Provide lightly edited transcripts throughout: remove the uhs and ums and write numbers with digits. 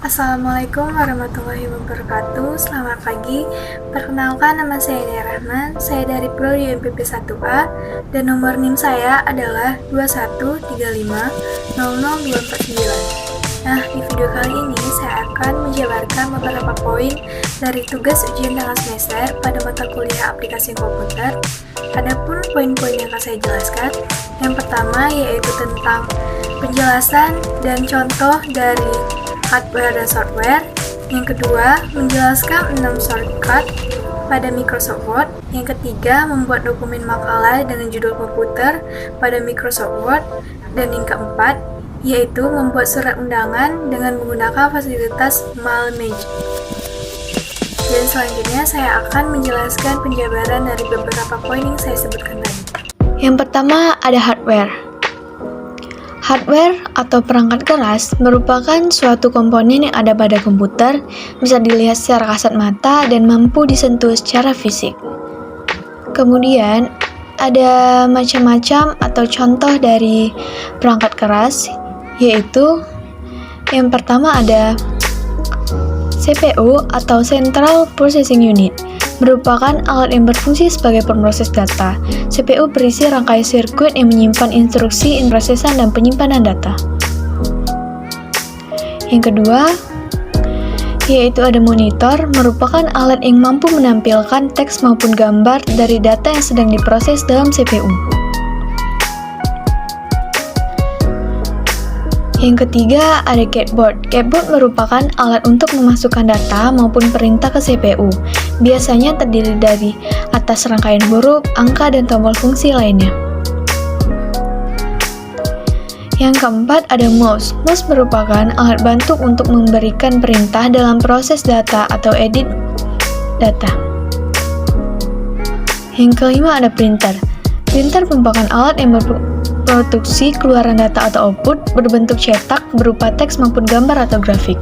Assalamualaikum warahmatullahi wabarakatuh. Selamat pagi. Perkenalkan, nama saya Nia Rahman. Saya dari Prodi MPP 1A dan nomor NIM saya adalah 213500249. Nah, di video kali ini saya akan menjabarkan beberapa poin dari tugas ujian tengah semester pada mata kuliah aplikasi komputer. Adapun poin-poin yang akan saya jelaskan, yang pertama yaitu tentang penjelasan dan contoh dari hardware dan software. Yang kedua, menjelaskan 6 shortcut pada Microsoft Word. Yang ketiga, membuat dokumen makalah dengan judul komputer pada Microsoft Word. Dan yang keempat, yaitu membuat surat undangan dengan menggunakan fasilitas Mailmage. Dan selanjutnya, saya akan menjelaskan penjabaran dari beberapa poin yang saya sebutkan tadi. Yang pertama, ada hardware. Hardware atau perangkat keras merupakan suatu komponen yang ada pada komputer, bisa dilihat secara kasat mata dan mampu disentuh secara fisik. Kemudian, ada macam-macam atau contoh dari perangkat keras, yaitu yang pertama ada CPU atau Central Processing Unit, merupakan alat yang berfungsi sebagai pemroses data. CPU berisi rangkaian sirkuit yang menyimpan instruksi, inprosesan, dan penyimpanan data. Yang kedua, yaitu ada monitor, merupakan alat yang mampu menampilkan teks maupun gambar dari data yang sedang diproses dalam CPU. Yang ketiga, ada keyboard. Keyboard merupakan alat untuk memasukkan data maupun perintah ke CPU. Biasanya terdiri dari atas rangkaian huruf, angka, dan tombol fungsi lainnya. Yang keempat, ada mouse. Mouse merupakan alat bantu untuk memberikan perintah dalam proses data atau edit data. Yang kelima, ada printer. Printer merupakan alat yang produksi keluaran data atau output berbentuk cetak berupa teks maupun gambar atau grafik.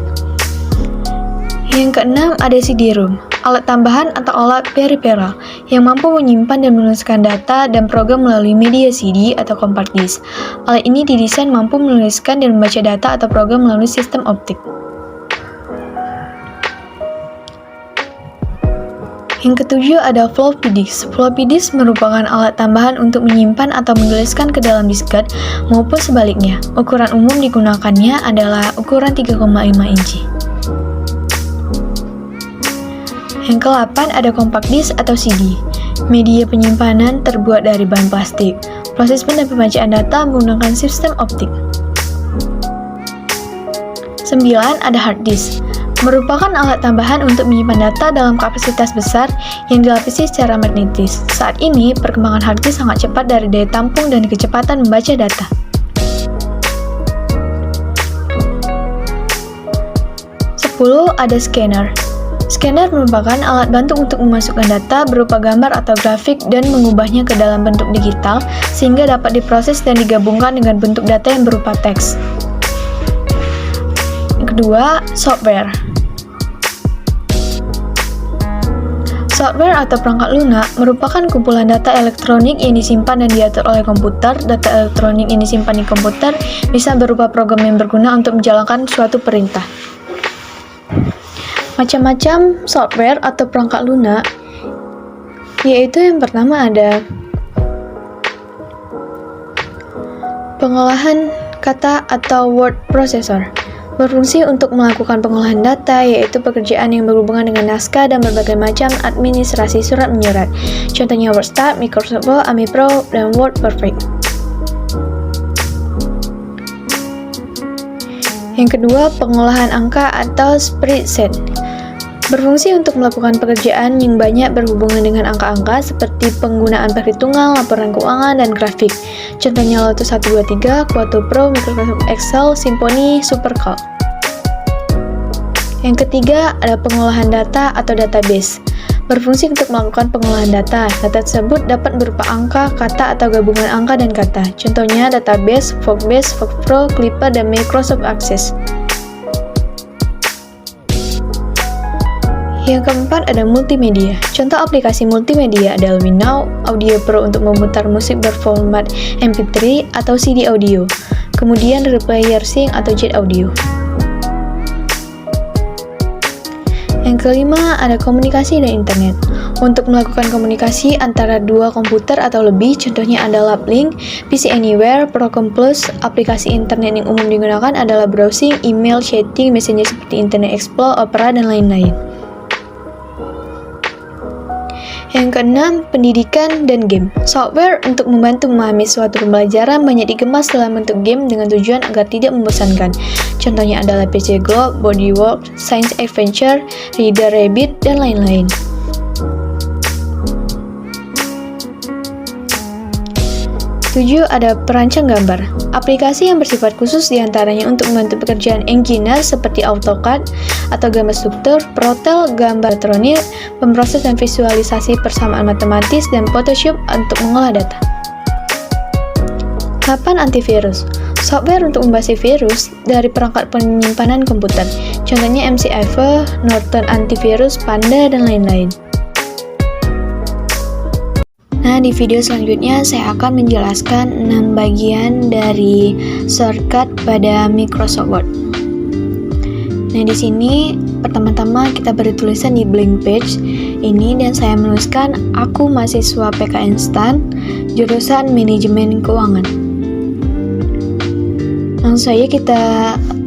Yang keenam, ada CD-ROM, alat tambahan atau alat peripheral yang mampu menyimpan dan menuliskan data dan program melalui media CD atau compact disc. Alat ini didesain mampu menuliskan dan membaca data atau program melalui sistem optik. Yang ketujuh, ada floppy disk. Floppy disk merupakan alat tambahan untuk menyimpan atau menuliskan ke dalam disket maupun sebaliknya. Ukuran umum digunakannya adalah ukuran 3,5 inci. Yang ke-8, ada compact disc atau CD. Media penyimpanan terbuat dari bahan plastik. Proses dan pembacaan data menggunakan sistem optik. 9, ada hard disk. Merupakan alat tambahan untuk menyimpan data dalam kapasitas besar yang dilapisi secara magnetis. Saat ini, perkembangan hard disk sangat cepat dari daya tampung dan kecepatan membaca data. 10, ada scanner. Scanner merupakan alat bantu untuk memasukkan data berupa gambar atau grafik dan mengubahnya ke dalam bentuk digital sehingga dapat diproses dan digabungkan dengan bentuk data yang berupa teks. Yang kedua, software. Software atau perangkat lunak merupakan kumpulan data elektronik yang disimpan dan diatur oleh komputer. Data elektronik yang disimpan di komputer bisa berupa program yang berguna untuk menjalankan suatu perintah. Macam-macam software atau perangkat lunak, yaitu yang pertama ada pengolahan kata atau word processor. Berfungsi untuk melakukan pengolahan data, yaitu pekerjaan yang berhubungan dengan naskah dan berbagai macam administrasi surat menyurat. Contohnya WordStar, Microsoft Word, AmiPro, dan WordPerfect. Yang kedua, pengolahan angka atau spreadsheet. Berfungsi untuk melakukan pekerjaan yang banyak berhubungan dengan angka-angka seperti penggunaan perhitungan, laporan keuangan, dan grafik. Contohnya Lotus 123, Quato Pro, Microsoft Excel, Symfony, SuperCalc. Yang ketiga, ada pengolahan data atau database. Berfungsi untuk melakukan pengolahan data. Data tersebut dapat berupa angka, kata, atau gabungan angka dan kata. Contohnya database, Workspace, Workflow, Clipper, dan Microsoft Access. Yang keempat, ada multimedia. Contoh aplikasi multimedia adalah Window, Audio Pro untuk memutar musik berformat MP3 atau CD audio. Kemudian Replayer Sync atau Jet Audio. Yang kelima, ada komunikasi dan internet. Untuk melakukan komunikasi antara dua komputer atau lebih, contohnya adalah uplink, PC Anywhere, Program Plus. Aplikasi internet yang umum digunakan adalah browsing, email, chatting, messenger seperti Internet Explorer, Opera, dan lain-lain. Yang keenam, pendidikan dan game. Software untuk membantu memahami suatu pembelajaran banyak dikemas dalam bentuk game dengan tujuan agar tidak membosankan. Contohnya adalah PC Globe, Bodyworks, Science Adventure, Reader Rabbit, dan lain-lain. 7. Ada perancang gambar. Aplikasi yang bersifat khusus diantaranya untuk membantu pekerjaan engineer seperti AutoCAD atau gambar struktur, Protel, gambar elektronik, pemroses dan visualisasi persamaan matematis, dan Photoshop untuk mengolah data. 8. Antivirus. Software untuk membasmi virus dari perangkat penyimpanan komputer. Contohnya MacIver, Norton Antivirus, Panda, dan lain-lain. Nah, di video selanjutnya saya akan menjelaskan 6 bagian dari shortcut pada Microsoft Word. Nah, di sini pertama-tama kita beri tulisan di blank page ini dan saya menuliskan aku mahasiswa PK Instan, jurusan Manajemen Keuangan. Langsung saja kita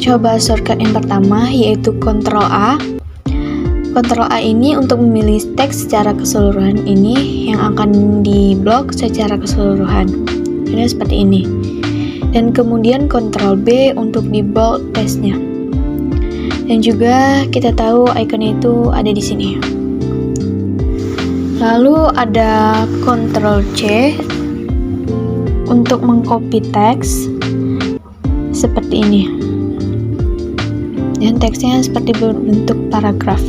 coba shortcut yang pertama, yaitu Ctrl A. Ctrl A ini untuk memilih teks secara keseluruhan ini yang akan diblok secara keseluruhan. Jadi seperti ini. Dan kemudian Ctrl B untuk di bold teksnya. Dan juga kita tahu ikonnya itu ada di sini. Lalu ada Ctrl C untuk mengcopy teks seperti ini. Dan teksnya seperti berbentuk paragraf.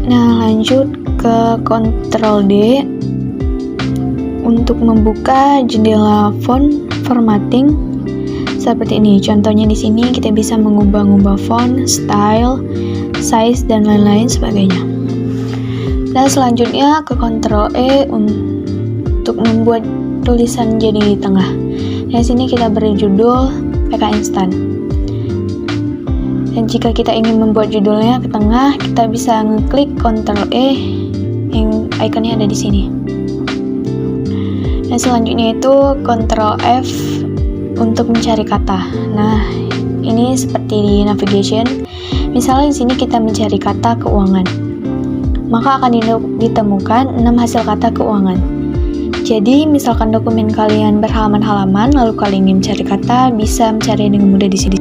Nah, lanjut ke Ctrl D untuk membuka jendela font formatting seperti ini. Contohnya di sini kita bisa mengubah-ubah font, style, size, dan lain-lain sebagainya. Dan selanjutnya ke Ctrl E untuk membuat tulisan jadi di tengah. Di sini kita beri judul PK Instan. Dan jika kita ingin membuat judulnya ke tengah, kita bisa ngeklik Ctrl E yang ikonnya ada di sini. Dan selanjutnya itu Ctrl F untuk mencari kata. Nah, ini seperti di navigation. Misalnya di sini kita mencari kata keuangan, maka akan ditemukan 6 hasil kata keuangan. Jadi, misalkan dokumen kalian berhalaman-halaman, lalu kalian ingin mencari kata, bisa mencari dengan mudah di sini.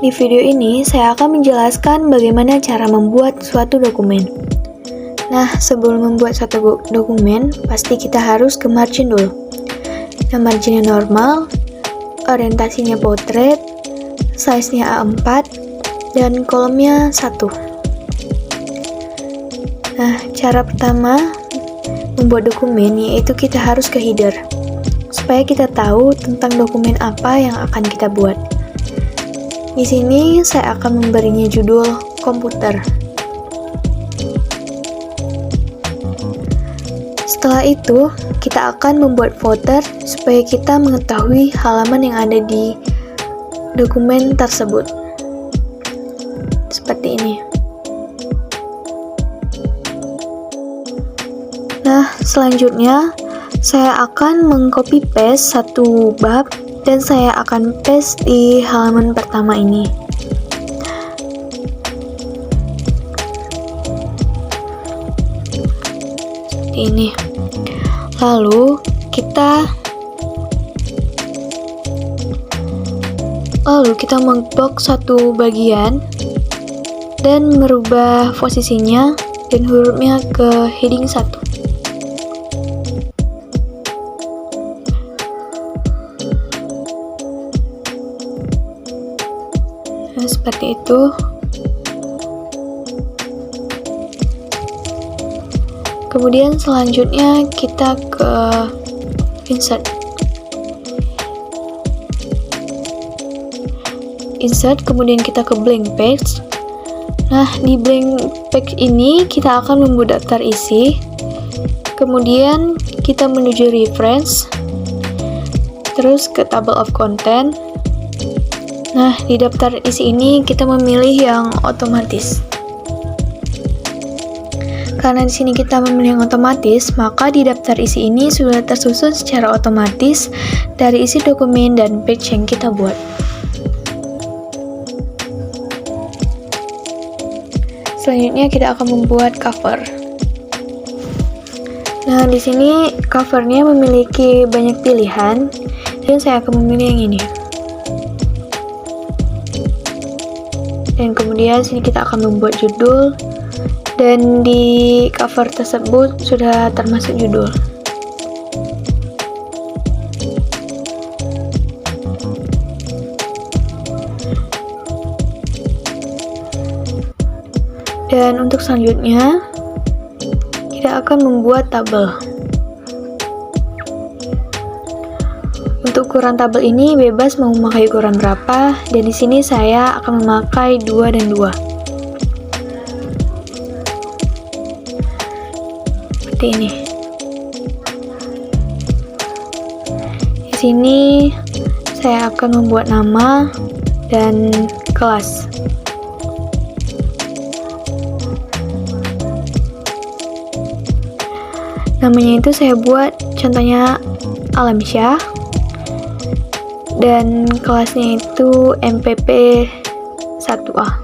Di video ini, saya akan menjelaskan bagaimana cara membuat suatu dokumen. Nah, sebelum membuat suatu dokumen, pasti kita harus ke margin dulu. Nah, marginnya normal, orientasinya portrait, size-nya A4, dan kolomnya 1. Nah, cara pertama membuat dokumen yaitu kita harus ke header, supaya kita tahu tentang dokumen apa yang akan kita buat. Di sini saya akan memberinya judul komputer. Setelah itu, kita akan membuat footer supaya kita mengetahui halaman yang ada di dokumen tersebut. Seperti ini. Nah, selanjutnya saya akan mengcopy paste satu bab dan saya akan paste di halaman pertama ini. Seperti ini. Lalu kita mengbox satu bagian dan merubah posisinya dan hurufnya ke heading 1. Nah, seperti itu. Kemudian selanjutnya kita ke insert, kemudian kita ke blank page. Nah, di blank page ini kita akan membuat daftar isi. Kemudian kita menuju reference, terus ke table of content. Nah, di daftar isi ini kita memilih yang otomatis. Karena di sini kita memilih yang otomatis, maka di daftar isi ini sudah tersusun secara otomatis dari isi dokumen dan page yang kita buat. Selanjutnya kita akan membuat cover. Nah, di sini covernya memiliki banyak pilihan, dan saya akan memilih yang ini. Dan kemudian sini kita akan membuat judul. Dan di cover tersebut sudah termasuk judul. Dan untuk selanjutnya, kita akan membuat tabel. Untuk ukuran tabel ini bebas mau memakai ukuran berapa, dan di sini saya akan memakai 2 dan 2. Ini. Di sini saya akan membuat nama dan kelas. Namanya itu saya buat contohnya Alamsyah, dan kelasnya itu MPP 1A.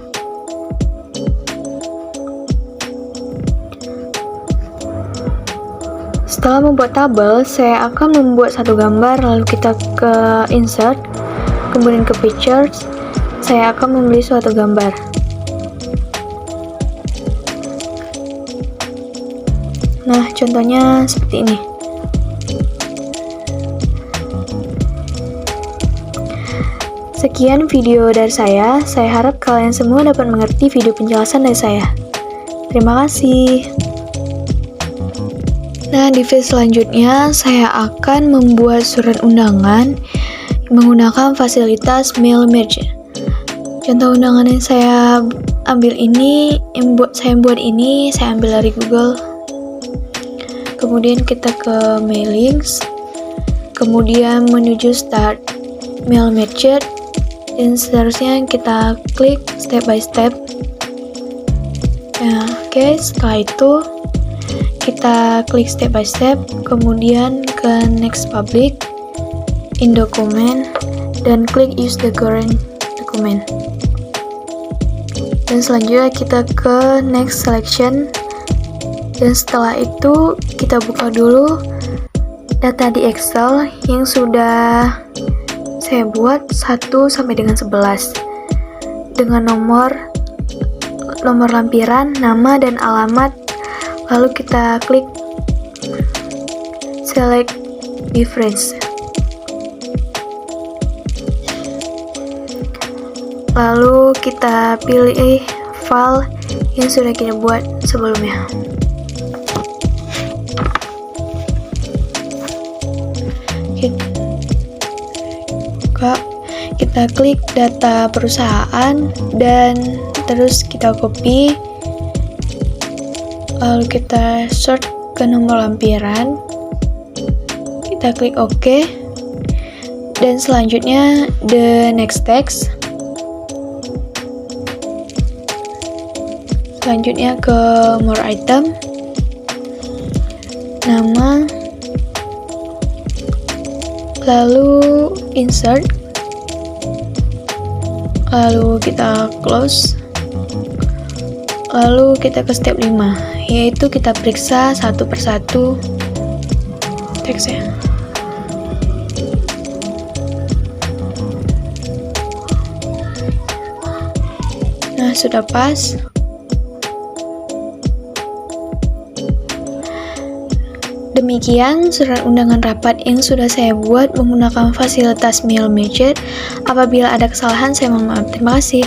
Setelah membuat tabel, saya akan membuat satu gambar, lalu kita ke insert, kemudian ke pictures, saya akan memilih suatu gambar. Nah, contohnya seperti ini. Sekian video dari saya harap kalian semua dapat mengerti video penjelasan dari saya. Terima kasih. Nah, di video selanjutnya saya akan membuat surat undangan menggunakan fasilitas mail merge. Contoh undangan yang saya ambil ini, saya ambil dari Google. Kemudian kita ke mailings, kemudian menuju start mail merge, dan seterusnya kita klik step by step. Nah, oke, setelah itu kita klik step by step, kemudian ke next public, in document, dan klik use the current document. Dan selanjutnya kita ke next selection, dan setelah itu kita buka dulu data di Excel yang sudah saya buat 1 sampai dengan 11 dengan nomor lampiran, nama dan alamat. Lalu kita klik select difference. Lalu kita pilih file yang sudah kita buat sebelumnya. Kita klik data perusahaan dan terus kita copy. Lalu kita sort ke nomor lampiran, kita klik OK, dan selanjutnya the next text, selanjutnya ke more item, nama, lalu insert, lalu kita close, lalu kita ke step 5, yaitu kita periksa satu persatu teksnya. Nah, sudah pas. Demikian surat undangan rapat yang sudah saya buat menggunakan fasilitas mail merge. Apabila ada kesalahan, saya mohon maaf. Terima kasih.